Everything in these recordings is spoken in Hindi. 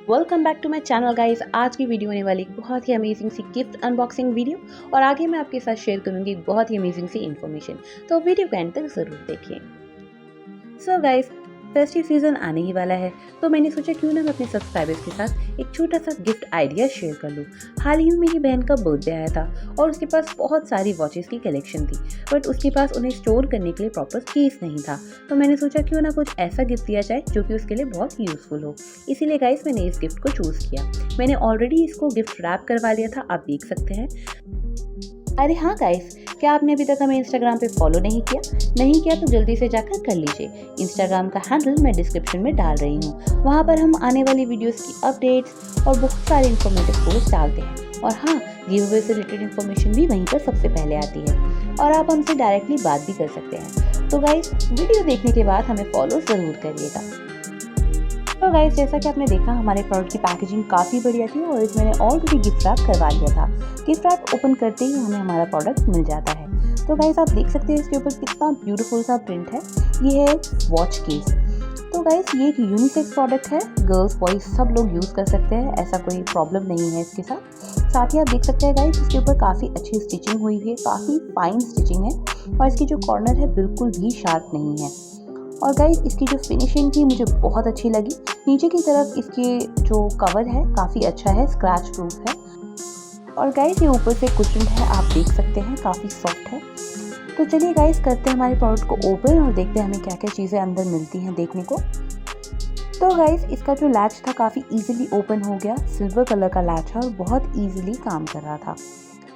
Welcome back to my channel guys. आज की वीडियो होने वाली एक बहुत ही अमेजिंग सी गिफ्ट अनबॉक्सिंग वीडियो और आगे मैं आपके साथ शेयर करूंगी एक बहुत ही अमेजिंग सी इन्फॉर्मेशन, तो वीडियो को एंड तक जरूर देखिए। सो गाइस, फेस्टिव सीजन आने ही वाला है, तो मैंने सोचा क्यों ना मैं अपने सब्सक्राइबर्स के साथ एक छोटा सा गिफ्ट आइडिया शेयर कर लूँ। हाल ही में मेरी बहन का बर्थडे आया था और उसके पास बहुत सारी वॉचेस की कलेक्शन थी, बट उसके पास उन्हें स्टोर करने के लिए प्रॉपर स्पेस नहीं था। तो मैंने सोचा क्यों ना कुछ ऐसा गिफ्ट दिया जाए जो कि उसके लिए बहुत यूजफुल हो। इसीलिए गाइस मैंने इस गिफ्ट को चूज़ किया। मैंने ऑलरेडी इसको गिफ्ट रैप करवा लिया था, आप देख सकते हैं। अरे हाँ गाइस, क्या आपने अभी तक हमें इंस्टाग्राम पे फॉलो नहीं किया तो जल्दी से जाकर कर लीजिए। इंस्टाग्राम का हैंडल मैं डिस्क्रिप्शन में डाल रही हूँ। वहाँ पर हम आने वाली वीडियोस की अपडेट्स और बहुत सारे इन्फॉर्मेटिव पोस्ट डालते हैं। और हाँ, गिव अवे से रिलेटेड इन्फॉर्मेशन भी वहीं पर सबसे पहले आती है और आप हमसे डायरेक्टली बात भी कर सकते हैं। तो गाइस, वीडियो देखने के बाद हमें फॉलो ज़रूर करिएगा। तो गाइस, जैसा कि आपने देखा, हमारे प्रोडक्ट की पैकेजिंग काफ़ी बढ़िया थी और इसमें ऑलरेडी गिफ्ट रैप करवा लिया था। गिफ्ट रैप ओपन करते ही हमें हमारा प्रोडक्ट मिल जाता है। तो गाइस, आप देख सकते हैं इसके ऊपर कितना ब्यूटीफुल सा प्रिंट है। ये है वॉच केस। तो गाइस, ये एक यूनिसेक्स प्रोडक्ट है, गर्ल्स बॉयज सब लोग यूज़ कर सकते हैं, ऐसा कोई प्रॉब्लम नहीं है इसके साथ ही आप देख सकते हैं गाइस, इसके ऊपर काफ़ी अच्छी स्टिचिंग हुई है, काफ़ी फाइन स्टिचिंग है और इसकी जो कॉर्नर है बिल्कुल भी शार्प नहीं है। और गाइस, इसकी जो फिनिशिंग थी मुझे बहुत अच्छी लगी। नीचे की तरफ इसके जो कवर है काफ़ी अच्छा है, स्क्रैच प्रूफ है। और गाइस, ये ऊपर से कुशन्ड है, आप देख सकते हैं, काफ़ी सॉफ्ट है। तो चलिए गाइस, करते हैं हमारे प्रोडक्ट को ओपन और देखते हैं हमें क्या क्या चीज़ें अंदर मिलती हैं देखने को। तो गाइस, इसका जो लैच था काफ़ी इजीली ओपन हो गया। सिल्वर कलर का लैच है और बहुत इजीली काम कर रहा था।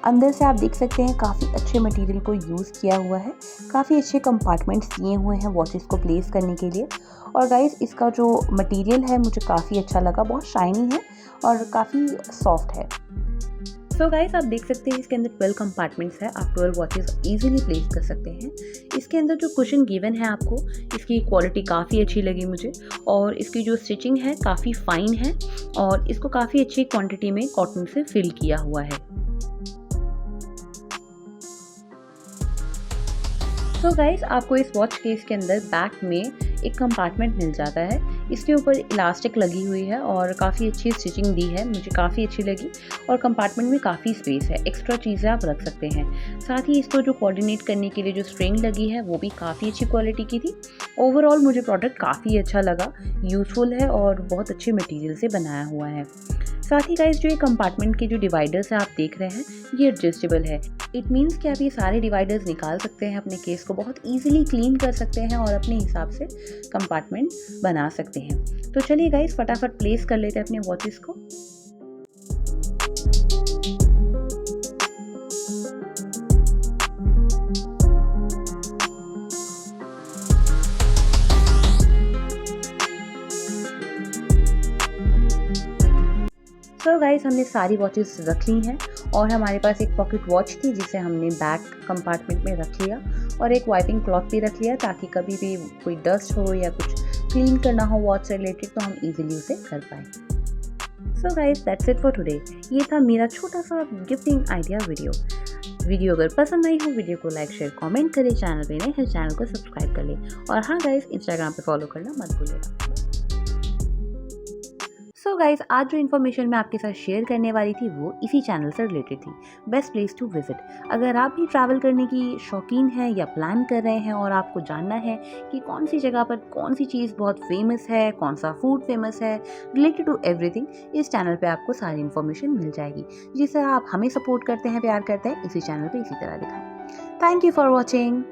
अंदर से आप देख सकते हैं काफ़ी अच्छे मटेरियल को यूज़ किया हुआ है, काफ़ी अच्छे कंपार्टमेंट्स दिए हुए हैं वॉचेस को प्लेस करने के लिए। और गाइस, इसका जो मटेरियल है मुझे काफ़ी अच्छा लगा, बहुत शाइनी है और काफ़ी सॉफ्ट है। सो गाइस, आप देख सकते हैं इसके अंदर 12 कंपार्टमेंट्स है, आप 12 वॉचेस इजीली प्लेस कर सकते हैं। इसके अंदर जो कुशन गिवन है आपको, इसकी क्वालिटी काफ़ी अच्छी लगी मुझे और इसकी जो स्टिचिंग है काफ़ी फाइन है और इसको काफ़ी अच्छी क्वांटिटी में कॉटन से फिल किया हुआ है। तो गाइस, आपको इस वॉच केस के अंदर बैक में एक कंपार्टमेंट मिल जाता है। इसके ऊपर इलास्टिक लगी हुई है और काफ़ी अच्छी स्टिचिंग दी है, मुझे काफ़ी अच्छी लगी। और कंपार्टमेंट में काफ़ी स्पेस है, एक्स्ट्रा चीज़ें आप रख सकते हैं। साथ ही इसको जो कोऑर्डिनेट करने के लिए जो स्ट्रिंग लगी है वो भी काफ़ी अच्छी क्वालिटी की थी। ओवरऑल मुझे प्रोडक्ट काफ़ी अच्छा लगा, यूज़फुल है और बहुत अच्छे मटेरियल से बनाया हुआ है। साथ ही गाइस, जो ये कंपार्टमेंट के जो डिवाइडर्स हैं आप देख रहे हैं, ये एडजस्टेबल है। इट मीन्स कि आप ये सारे डिवाइडर्स निकाल सकते हैं, अपने केस को बहुत ईजिली क्लीन कर सकते हैं और अपने हिसाब से कंपार्टमेंट बना सकते हैं। तो चलिए गाइस, फटाफट प्लेस कर लेते हैं अपने वॉचेस को। सो गाइस, हमने सारी वॉचेस रख ली हैं और हमारे पास एक पॉकेट वॉच थी जिसे हमने बैक कंपार्टमेंट में रख लिया और एक वाइपिंग क्लॉथ भी रख लिया ताकि कभी भी कोई डस्ट हो या कुछ क्लीन करना हो वॉच से रिलेटेड तो हम इजीली उसे कर पाएँ। So guys, that's it for today. ये था मेरा छोटा सा गिफ्टिंग आइडिया वीडियो अगर पसंद आई हो, वीडियो को लाइक शेयर कमेंट करें, चैनल पे नए हैं चैनल को सब्सक्राइब कर लें और हाँ गाइस, इंस्टाग्राम पे फॉलो करना मत भूलिएगा। सो गाइस, आज जो इन्फॉर्मेशन मैं आपके साथ शेयर करने वाली थी वो इसी चैनल से रिलेटेड थी, बेस्ट प्लेस टू विजिट। अगर आप भी ट्रैवल करने की शौकीन हैं या प्लान कर रहे हैं और आपको जानना है कि कौन सी जगह पर कौन सी चीज़ बहुत फेमस है, कौन सा फूड फेमस है, रिलेटेड टू एवरीथिंग, इस चैनल पे आपको सारी इन्फॉर्मेशन मिल जाएगी। जिस तरह आप हमें सपोर्ट करते हैं, प्यार करते हैं, इसी चैनल पर इसी तरह दिखाएं। Thank you for watching.